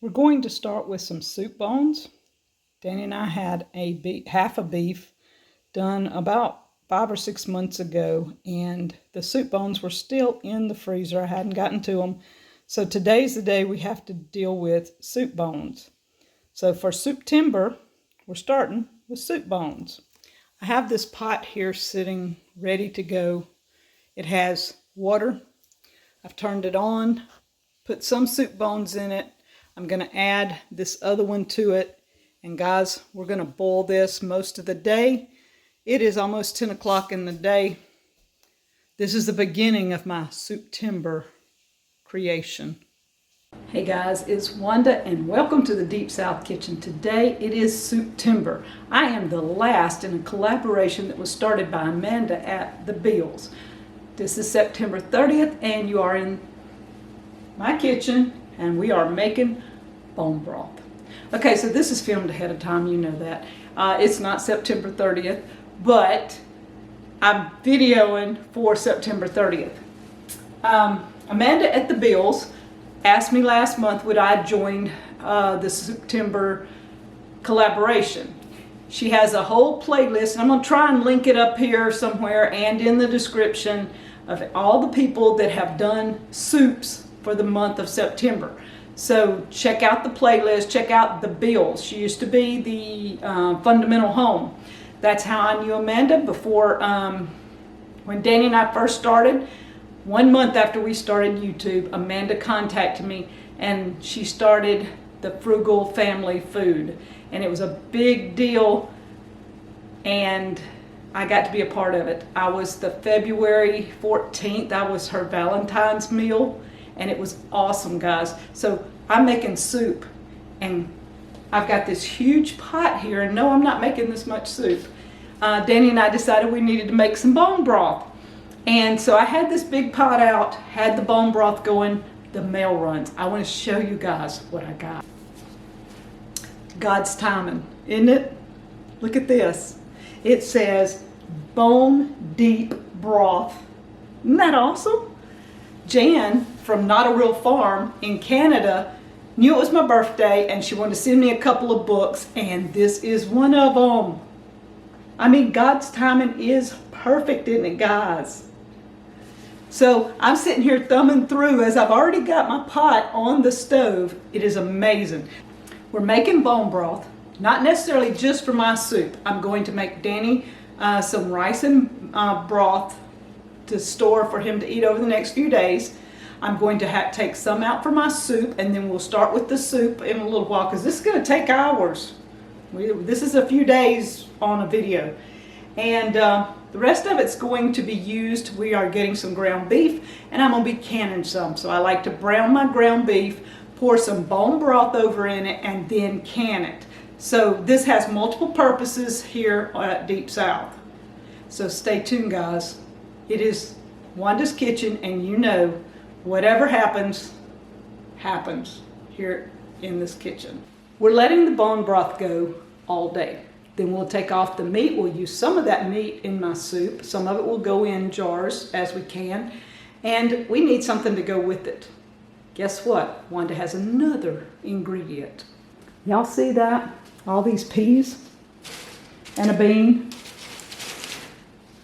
We're going to start with some soup bones. Danny and I had half a beef done about 5 or 6 months ago, and the soup bones were still in the freezer. I hadn't gotten to them. So today's the day we have to deal with soup bones. So for Souptember, we're starting with soup bones. I have this pot here sitting ready to go. It has water. I've turned it on, put some soup bones in it. I'm going to add this other one to it. And guys, we're going to boil this most of the day. It is almost 10 o'clock in the day. This is the beginning of my Souptember creation. Hey guys, it's Wanda and welcome to the Deep South Kitchen. Today it is Souptember. I am the last in a collaboration that was started by Amanda at the Bills. This is September 30th and you are in my kitchen and we are making bone broth. Okay, so this is filmed ahead of time, you know that. It's not September 30th, but I'm videoing for September 30th. Amanda at the Bills asked me last month would I join the Souptember collaboration. She has a whole playlist, and I'm going to try and link it up here somewhere and in the description of all the people that have done soups for the month of September. So check out the playlist, check out the Bills. She used to be the Fundamental Home. That's how I knew Amanda before, when Danny and I first started. 1 month after we started YouTube, Amanda contacted me and she started the Frugal Family Food. And it was a big deal and I got to be a part of it. I was the February 14th, I was her Valentine's meal. And it was awesome, guys. So I'm making soup and I've got this huge pot here, and no, I'm not making this much soup. Danny and I decided we needed to make some bone broth. And so I had this big pot out, had the bone broth going, the mail runs. I want to show you guys what I got. God's timing, isn't it? Look at this. It says bone deep broth. Isn't that awesome? Jan from Not a Real Farm in Canada knew it was my birthday and she wanted to send me a couple of books, and this is one of them. I mean, God's timing is perfect, isn't it, guys? So I'm sitting here thumbing through as I've already got my pot on the stove. It is amazing. We're making bone broth, not necessarily just for my soup. I'm going to make Danny some rice and broth to store for him to eat over the next few days. I'm going to take some out for my soup, and then we'll start with the soup in a little while because this is going to take hours. This is a few days on a video. And the rest of it's going to be used. We are getting some ground beef, and I'm going to be canning some. So I like to brown my ground beef, pour some bone broth over in it, and then can it. So this has multiple purposes here at Deep South. So stay tuned, guys. It is Wanda's kitchen, and you know, whatever happens, happens here in this kitchen. We're letting the bone broth go all day. Then we'll take off the meat. We'll use some of that meat in my soup. Some of it will go in jars as we can. And we need something to go with it. Guess what? Wanda has another ingredient. Y'all see that? All these peas and a bean.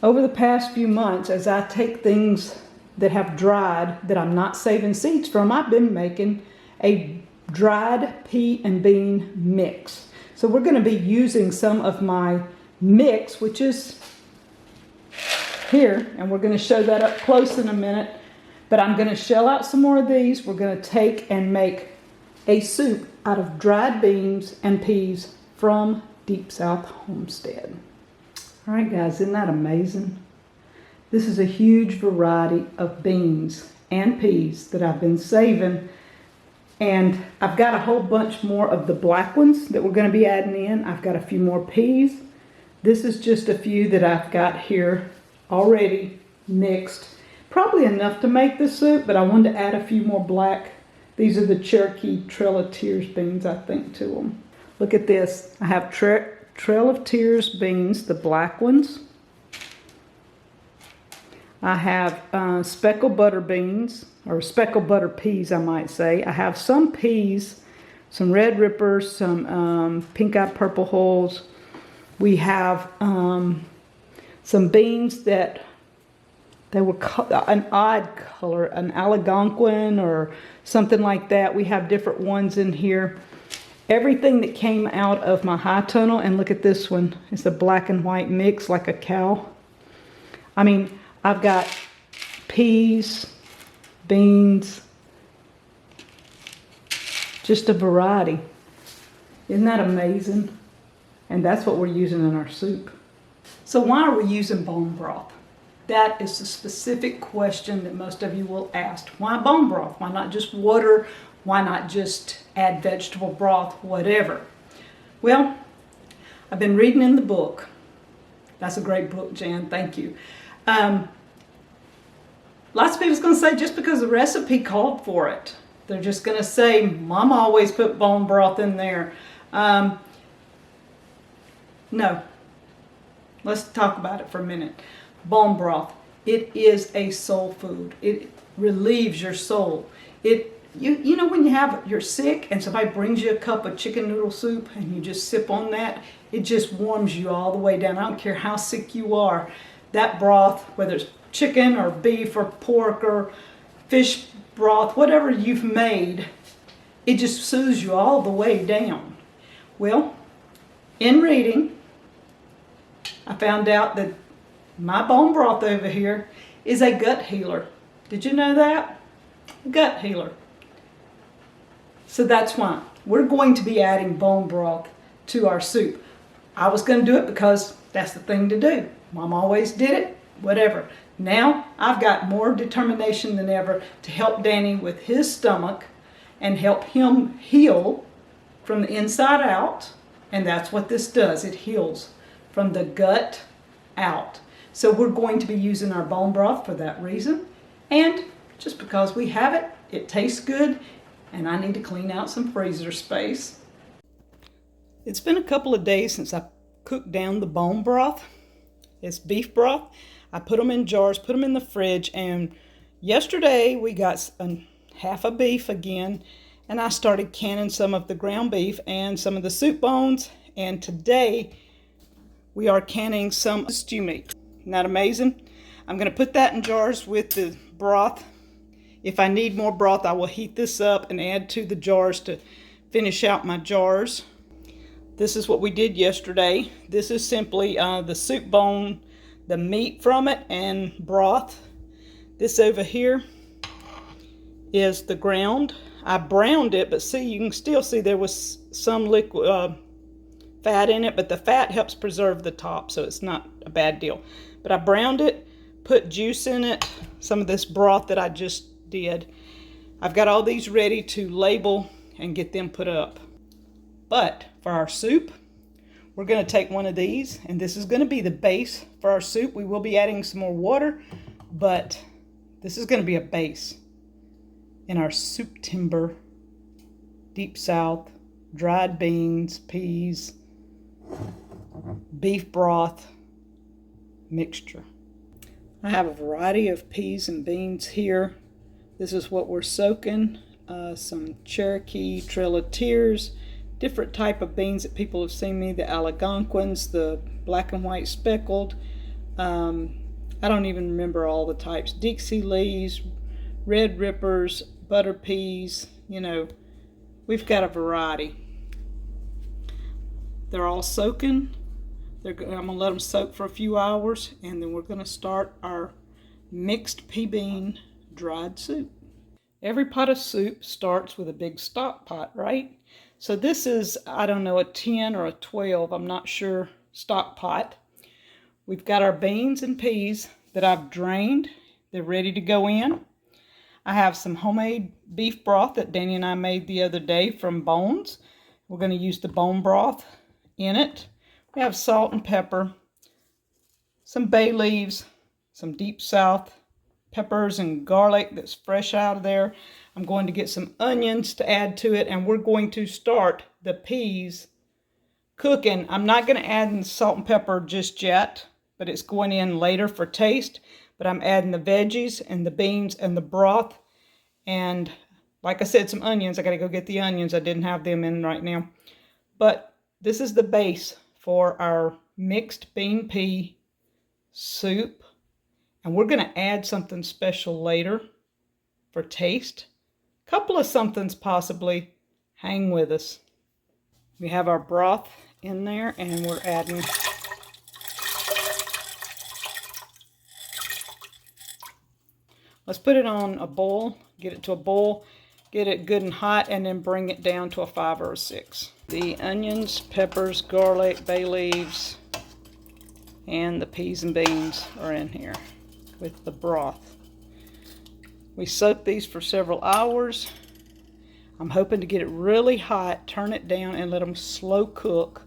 Over the past few months, as I take things that have dried that I'm not saving seeds from, I've been making a dried pea and bean mix. So we're going to be using some of my mix, which is here, and we're going to show that up close in a minute. But I'm going to shell out some more of these. We're going to take and make a soup out of dried beans and peas from Deep South Homestead. All right, guys, isn't that amazing? This is a huge variety of beans and peas that I've been saving. And I've got a whole bunch more of the black ones that we're going to be adding in. I've got a few more peas. This is just a few that I've got here already mixed. Probably enough to make the soup, but I wanted to add a few more black. These are the Cherokee Trail of Tears beans, I think, to them. Look at this. I have Trail of Tears beans, the black ones. I have speckled butter beans, or speckled butter peas, I might say. I have some peas some red rippers, some pink-eyed purple hulls. We have some beans that they were an odd color, an Algonquin or something like that. We have different ones in here. Everything that came out of my high tunnel, and look at this one. It's a black and white mix like a cow. I mean, I've got peas, beans, just a variety. Isn't that amazing? And that's what we're using in our soup. So why are we using bone broth? That is a specific question that most of you will ask. Why bone broth? Why not just water? Why not just add vegetable broth, whatever? Well, I've been reading in the book. That's a great book, Jan, thank you. Lots of people's going to say just because the recipe called for it. They're just going to say, Mama always put bone broth in there. No. Let's talk about it for a minute. Bone broth. It is a soul food. It relieves your soul. You know when you're sick and somebody brings you a cup of chicken noodle soup and you just sip on that, it just warms you all the way down. I don't care how sick you are. That broth, whether it's chicken or beef or pork or fish broth, whatever you've made, it just soothes you all the way down. Well, in reading, I found out that my bone broth over here is a gut healer. Did you know that? A gut healer. So that's why we're going to be adding bone broth to our soup. I was going to do it because that's the thing to do. Mom always did it, whatever. Now I've got more determination than ever to help Danny with his stomach and help him heal from the inside out. And that's what this does. It heals from the gut out. So we're going to be using our bone broth for that reason. And just because we have it, it tastes good, and I need to clean out some freezer space. It's been a couple of days since I cooked down the bone broth. It's beef broth. I put them in jars, put them in the fridge, and yesterday we got half a beef again, and I started canning some of the ground beef and some of the soup bones, and today we are canning some stew meat. Isn't that amazing? I'm going to put that in jars with the broth. If I need more broth, I will heat this up and add to the jars to finish out my jars. This is what we did yesterday. This is simply the soup bone, the meat from it, and broth. This over here is the ground. I browned it, but see, you can still see there was some liquid fat in it, but the fat helps preserve the top, so it's not a bad deal. But I browned it, put juice in it, some of this broth that I just did. I've got all these ready to label and get them put up. But for our soup, we're going to take one of these, and this is going to be the base for our soup. We will be adding some more water, but this is going to be a base in our Souptember, Deep South, dried beans, peas, beef broth mixture. I have a variety of peas and beans here. This is what we're soaking. Some Cherokee Trail of Tears, different type of beans that people have seen me, the Algonquins, the black and white speckled. I don't even remember all the types. Dixie Lees, red rippers, butter peas, you know, we've got a variety. They're all soaking. I'm going to let them soak for a few hours, and then we're going to start our mixed pea bean dried soup. Every pot of soup starts with a big stock pot, right? So this is, I don't know, a 10 or a 12, I'm not sure, stock pot. We've got our beans and peas that I've drained. They're ready to go in. I have some homemade beef broth that Danny and I made the other day from bones. We're going to use the bone broth in it. We have salt and pepper, some bay leaves, some Deep South peppers and garlic that's fresh out of there. I'm going to get some onions to add to it, and we're going to start the peas cooking. I'm not going to add in salt and pepper just yet, but it's going in later for taste. But I'm adding the veggies and the beans and the broth, and like I said, some onions. I got to go get the onions. I didn't have them in right now. But this is the base for our mixed bean pea soup. And we're going to add something special later for taste. A couple of somethings possibly. Hang with us. We have our broth in there, and we're adding let's put it on a boil, get it to a boil, get it good and hot, and then bring it down to a 5 or a 6. The onions, peppers, garlic, bay leaves, and the peas and beans are in here with the broth. We soak these for several hours. I'm hoping to get it really hot, turn it down, and let them slow cook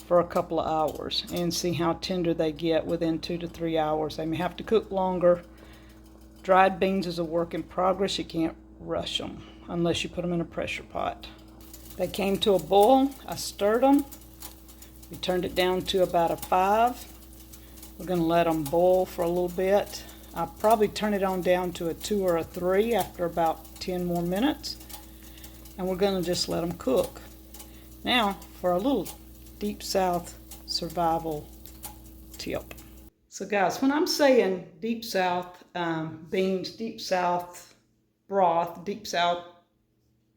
for a couple of hours and see how tender they get within 2 to 3 hours. They may have to cook longer. Dried beans is a work in progress. You can't rush them unless you put them in a pressure pot. They came to a boil. I stirred them. We turned it down to about a 5. We're going to let them boil for a little bit. I'll probably turn it on down to a 2 or a 3 after about 10 more minutes. And we're going to just let them cook. Now for a little Deep South survival tip. So guys, when I'm saying Deep South beans, Deep South broth, Deep South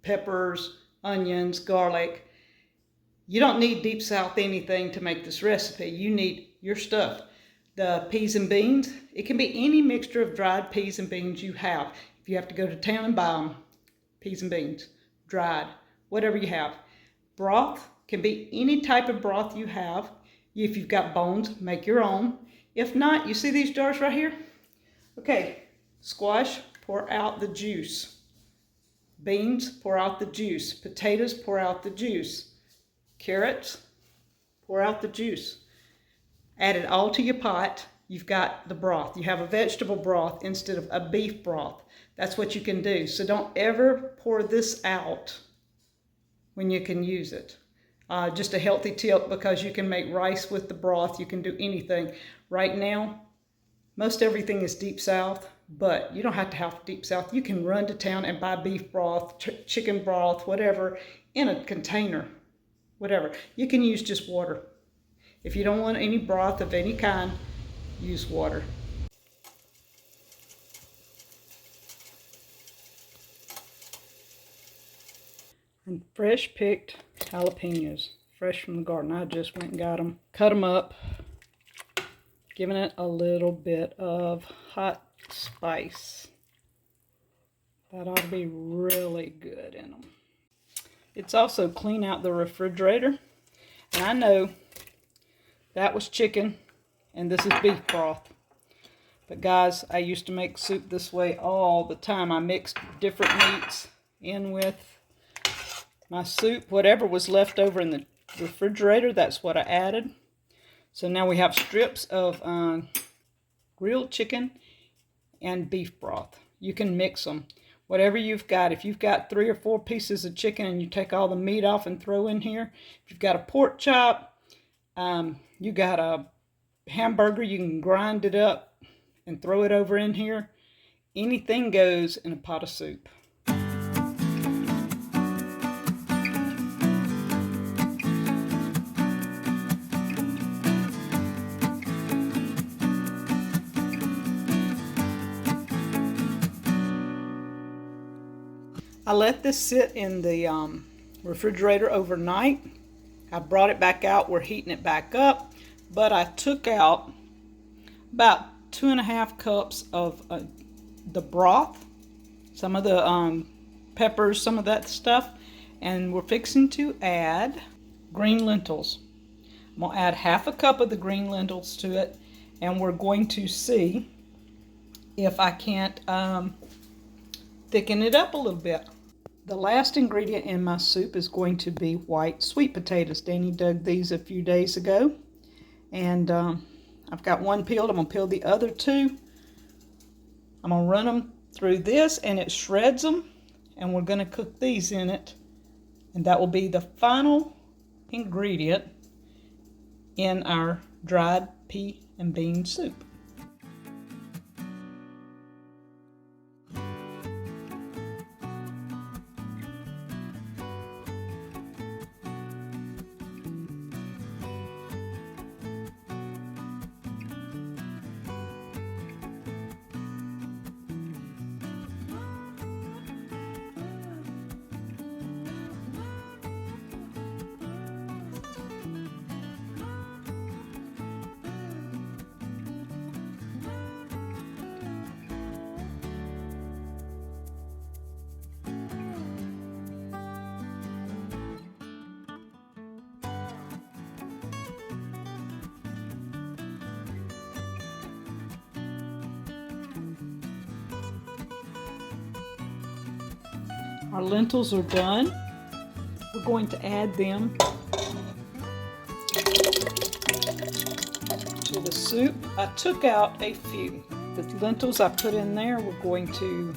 peppers, onions, garlic, you don't need Deep South anything to make this recipe. You need your stuff. The peas and beans, it can be any mixture of dried peas and beans you have. If you have to go to town and buy them, peas and beans, dried, whatever you have. Broth can be any type of broth you have. If you've got bones, make your own. If not, you see these jars right here? Okay, squash, pour out the juice. Beans, pour out the juice. Potatoes, pour out the juice. Carrots, pour out the juice. Add it all to your pot. You've got the broth. You have a vegetable broth instead of a beef broth. That's what you can do. So don't ever pour this out when you can use it. Just a healthy tip, because you can make rice with the broth. You can do anything. Right now, most everything is Deep South, but you don't have to have Deep South. You can run to town and buy beef broth, chicken broth, whatever, in a container, whatever. You can use just water. If you don't want any broth of any kind, use water. And fresh picked jalapenos, fresh from the garden. I just went and got them, cut them up, giving it a little bit of hot spice. That ought to be really good in them. It's also clean out the refrigerator. And I know that was chicken and this is beef broth. But guys, I used to make soup this way all the time. I mixed different meats in with my soup. Whatever was left over in the refrigerator, that's what I added. So now we have strips of grilled chicken and beef broth. You can mix them. Whatever you've got. If you've got 3 or 4 pieces of chicken and you take all the meat off and throw in here. If you've got a pork chop, you got a hamburger, you can grind it up and throw it over in here. Anything goes in a pot of soup. I let this sit in the refrigerator overnight. I brought it back out. We're heating it back up. But I took out about 2.5 cups of the broth, some of the peppers, some of that stuff. And we're fixing to add green lentils. I'm going to add 1/2 cup of the green lentils to it. And we're going to see if I can't thicken it up a little bit. The last ingredient in my soup is going to be white sweet potatoes. Danny dug these a few days ago. And I've got one peeled. I'm going to peel the other 2. I'm going to run them through this and it shreds them. And we're going to cook these in it. And that will be the final ingredient in our dried pea and bean soup. Our lentils are done. We're going to add them to the soup. I took out a few. The lentils I put in there, we're going to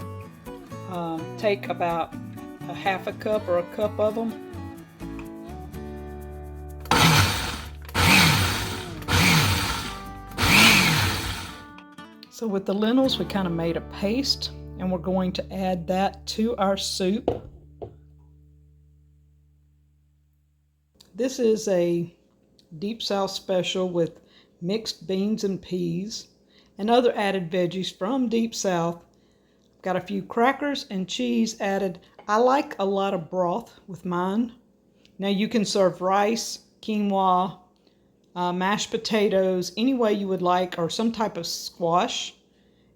take about a half a cup or a cup of them. So with the lentils, we kind of made a paste, and we're going to add that to our soup. This is a Deep South special with mixed beans and peas and other added veggies from Deep South. Got a few crackers and cheese added. I like a lot of broth with mine. Now you can serve rice, quinoa, mashed potatoes, any way you would like, or some type of squash,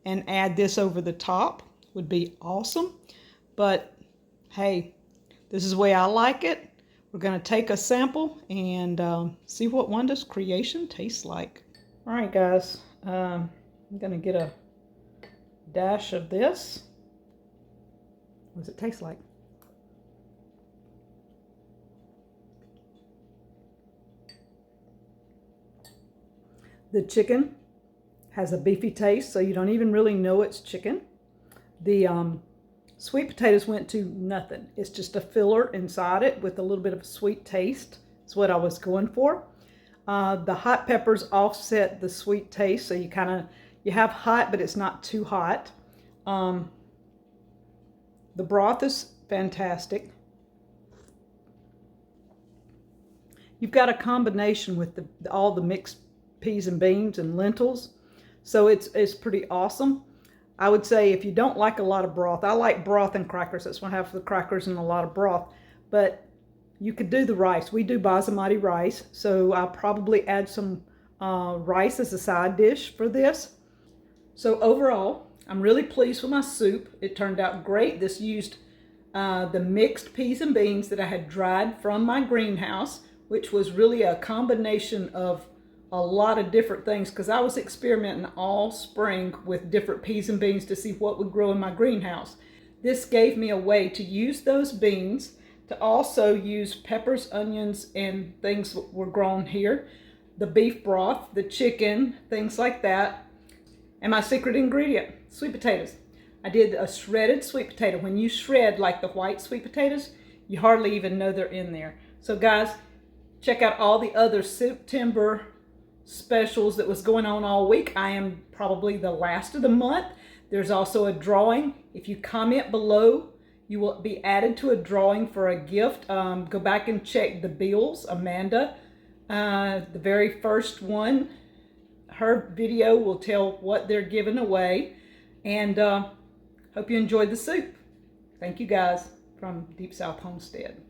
and add this over the top. Would be awesome. But hey, this is the way I like it. We're going to take a sample and see what Wanda's creation tastes like. All right, guys, I'm going to get a dash of this. What does it taste like? The chicken has a beefy taste, so you don't even really know it's chicken. The sweet potatoes went to nothing. It's just a filler inside it with a little bit of a sweet taste. That's what I was going for. The hot peppers offset the sweet taste, so you have hot, but it's not too hot. The broth is fantastic. You've got a combination with all the mixed peas and beans and lentils, so it's pretty awesome. I would say if you don't like a lot of broth, I like broth and crackers. That's what I have for the crackers and a lot of broth. But you could do the rice. We do basmati rice, so I'll probably add some rice as a side dish for this. So overall, I'm really pleased with my soup. It turned out great. This used the mixed peas and beans that I had dried from my greenhouse, which was really a combination of a lot of different things, because I was experimenting all spring with different peas and beans to see what would grow in my greenhouse. This gave me a way to use those beans, to also use peppers, onions, and things that were grown here, the beef broth, the chicken, things like that, and my secret ingredient, sweet potatoes. I did a shredded sweet potato. When you shred like the white sweet potatoes, you hardly even know they're in there. So guys, check out all the other Souptember specials that was going on all week. I am probably the last of the month. There's also a drawing. If you comment below, you will be added to a drawing for a gift. Go back and check the bills. Amanda, the very first one, her video will tell what they're giving away. And hope you enjoyed the soup. Thank you guys from Deep South Homestead.